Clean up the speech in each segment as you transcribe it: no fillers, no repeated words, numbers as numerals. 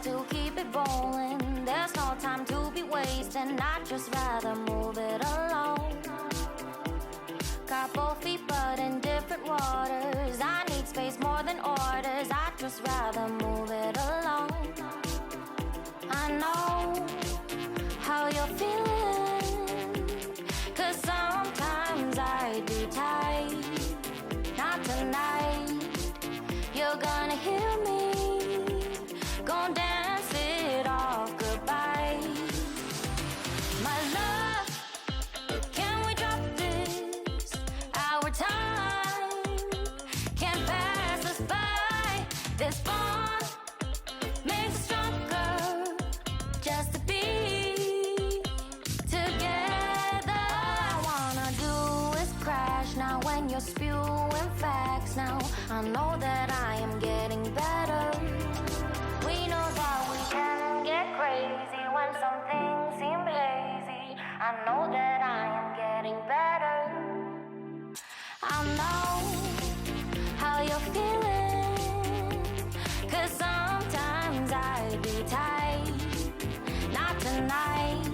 to keep it rolling. There's no time to be wasting. I'd just rather move it along. Got both feet but in different waters. I need space more than orders. I'd just rather move it along. I know how you're feeling, 'cause sometimes I'd be tight. Not tonight. You're gonna hear me. Gonna dance it off goodbye. My love, can we drop this? Our time can't pass us by. This bond makes us stronger just to be together. All I wanna do is crash now when you're spewing facts. Now I know that I am getting better. We know that we can get crazy when some things seem hazy. I know that I am getting better. I know how you're feeling, 'cause sometimes I'd be tight. Not tonight.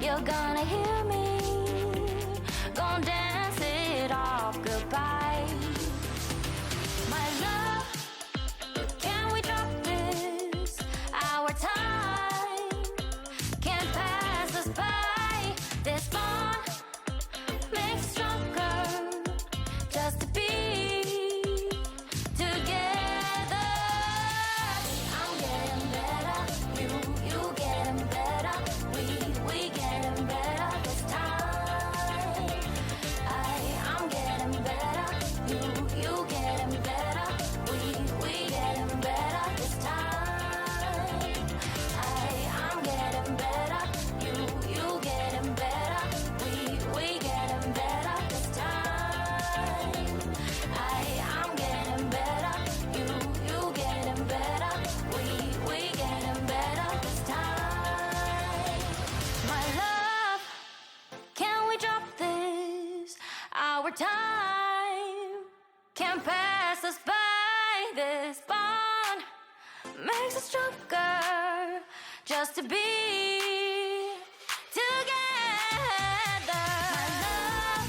You're gonna hear me. Gonna dance it off goodbye. My love, can we drop this? Our time can't pass us by. This bond makes us stronger just to be together. I'm getting better, you getting better. We getting better this time. I'm getting better, you getting better. We getting better this time. I'm getting better, you getting better. We getting better this time. I'm getting better, you getting better. We getting better this time. My love, can we drop this? Our time can't pass us by. This bond makes us stronger just to be together. My love,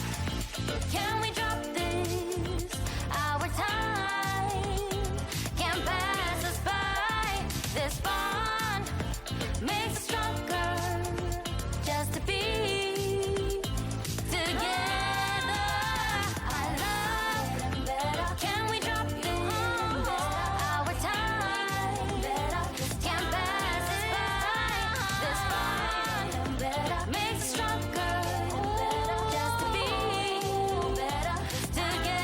can we drop this? Our time can't pass us by. This bond makes us stronger just to be together. I love, can we drop this? Our time can't pass us by. This bond makes us stronger just to be together.